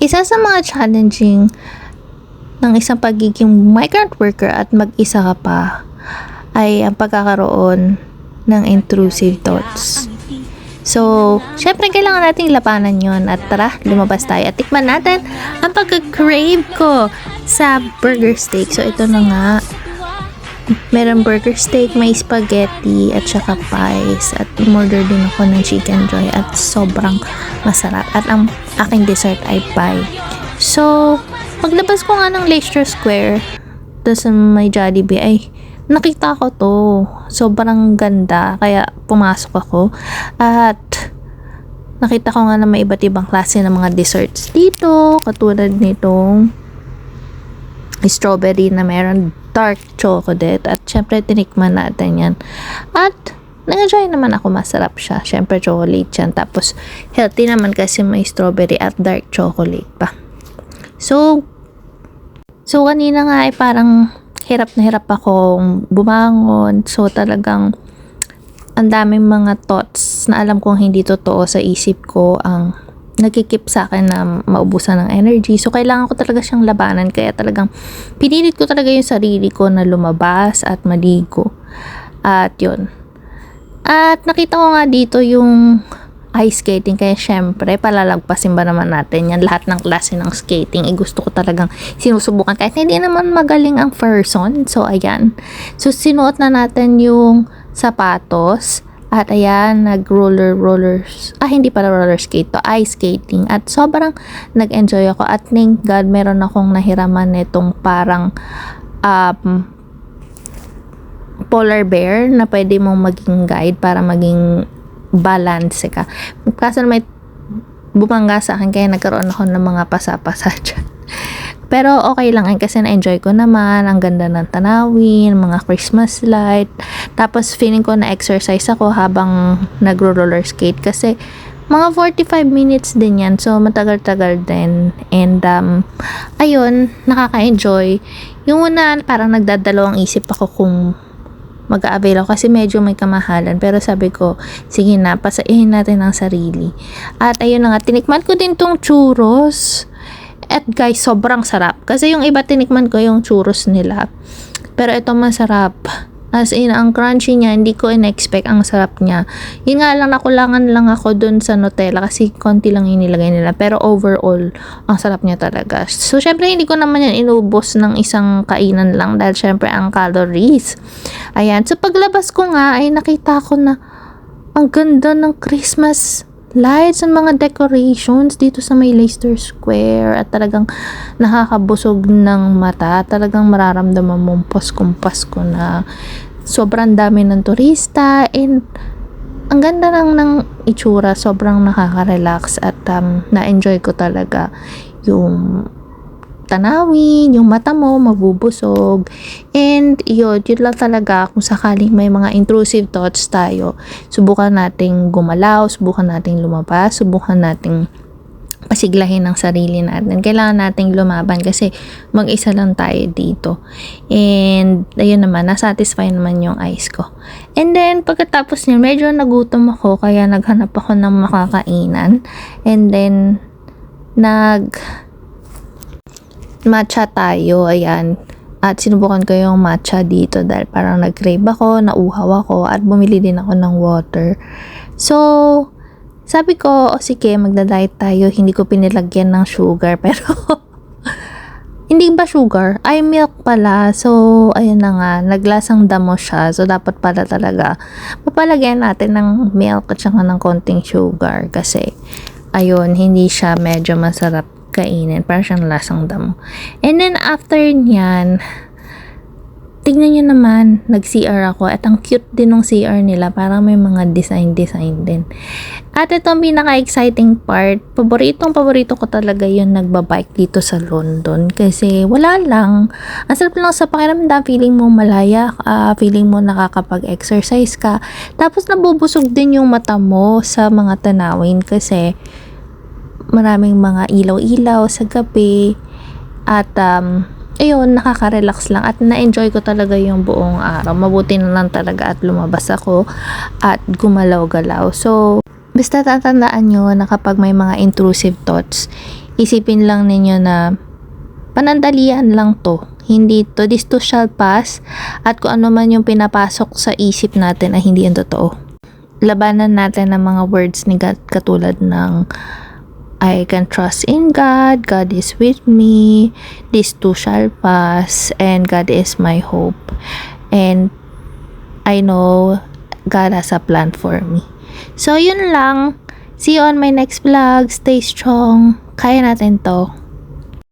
Isa sa mga challenging ng isang pagiging migrant worker at mag-isa ka pa ay ang pagkakaroon ng intrusive thoughts. So, syempre kailangan nating labanan yon at tara, lumabas tayo at tikman natin ang pagka-crave ko sa burger steak. So, ito na nga. Meron burger steak, may spaghetti at saka pies at umorder din ako ng chicken joy at sobrang masarap at ang aking dessert ay pie. So, paglabas ko nga ng Leicester Square doon sa may Jollibee ay nakita ko to, sobrang ganda kaya pumasok ako at nakita ko nga na may iba't ibang klase ng mga desserts dito, katulad nitong strawberry na meron dark chocolate at syempre tinikman natin yan at nag-enjoy naman ako, masarap siya, syempre chocolate yan, tapos healthy naman kasi may strawberry at dark chocolate pa. So kanina nga ay parang hirap na hirap akong bumangon, so talagang ang daming mga thoughts na alam kong hindi totoo sa isip ko ang nagkikip sa akin na maubusan ng energy. So, kailangan ko talaga siyang labanan. Kaya talagang pinilit ko talaga yung sarili ko na lumabas at maligo. At yun. At nakita ko nga dito yung ice skating. Kaya syempre, palalagpasin ba naman natin yan. Lahat ng klase ng skating. Gusto ko talagang sinusubukan. Kahit hindi naman magaling ang person. So, ayan. So, sinuot na natin yung sapatos. At ayan, rollers. Hindi para roller skate to, ice skating. At sobrang nag-enjoy ako. At thank God, meron akong nahiraman nitong parang polar bear na pwede mong maging guide para maging balance ka. Kaso may bumangga sa akin kaya nagkaroon ako ng mga pasa-pasa dyan. Pero okay lang kasi na-enjoy ko naman. Ang ganda ng tanawin, mga Christmas light. Tapos feeling ko na-exercise ako habang nagro-roller skate kasi mga 45 minutes din yan. So matagal-tagal din. And ayun, nakaka-enjoy. Yung una, parang nagdadalawang isip ako kung mag-a-avail ako kasi medyo may kamahalan. Pero sabi ko, sige na, pasaihin natin ang sarili. At ayun na nga, tinikman ko din tong churros. At guys, sobrang sarap. Kasi yung iba tinikman ko yung churros nila. Pero ito masarap. As in, ang crunchy niya, hindi ko in-expect ang sarap niya. Yun nga lang, nakulangan lang ako dun sa Nutella kasi konti lang yung nilagay nila. Pero overall, ang sarap niya talaga. So, syempre, hindi ko naman yan inubos ng isang kainan lang dahil syempre ang calories. Ayan. So, paglabas ko nga, ay nakita ko na ang ganda ng Christmas lights and mga decorations dito sa may Leicester Square at talagang nakakabusog ng mata. Talagang mararamdaman mong Pasko na sobrang dami ng turista and ang ganda lang ng itsura. Sobrang nakaka-relax at na-enjoy ko talaga yung tanawin, yung mata mo mabubusog, and yun lang talaga. Kung sakaling may mga intrusive thoughts tayo, subukan nating gumalaw, subukan nating lumabas, subukan nating pasiglahin ng sarili natin. Kailangan nating lumaban kasi mag-isa lang tayo dito. And ayun naman, nasatisfy naman yung eyes ko. And then pagkatapos niya, medyo nagutom ako kaya naghanap ako ng makakainan. And then matcha tayo, ayan. At sinubukan ko yung matcha dito dahil parang nag-crave ako, nauhaw ako, at bumili din ako ng water. So, sabi ko, sige, magda-diet tayo. Hindi ko pinilagyan ng sugar, pero hindi ba sugar? Ay, milk pala. So, ayun na nga, naglasang damo siya. So, dapat pala talaga papalagyan natin ng milk at saka ng konting sugar kasi, ayun, hindi siya medyo masarap kainin. Parang siyang lasang damo. And then, after nyan, tignan nyo naman, nag-CR ako. At ang cute din ng CR nila. Parang may mga design din. At ito ang pinaka-exciting part. Paborito ko talaga yun nagbabike dito sa London. Kasi wala lang. Ang sarap lang sa pakiramdam. Feeling mo malaya ka. Feeling mo nakakapag-exercise ka. Tapos nabubusog din yung mata mo sa mga tanawin. Kasi maraming mga ilaw-ilaw sa gabi at ayun, nakaka-relax lang at na-enjoy ko talaga yung buong araw. Mabuti na lang talaga at lumabas ako at gumalaw-galaw. So, basta tatandaan nyo na kapag may mga intrusive thoughts, isipin lang ninyo na panandalian lang to. Hindi to. This too shall pass. At kung ano man yung pinapasok sa isip natin ay hindi yung totoo. Labanan natin ang mga words ni God katulad ng I can trust in God, God is with me, this too shall pass, and God is my hope. And I know God has a plan for me. So, yun lang. See you on my next vlog. Stay strong. Kaya natin to.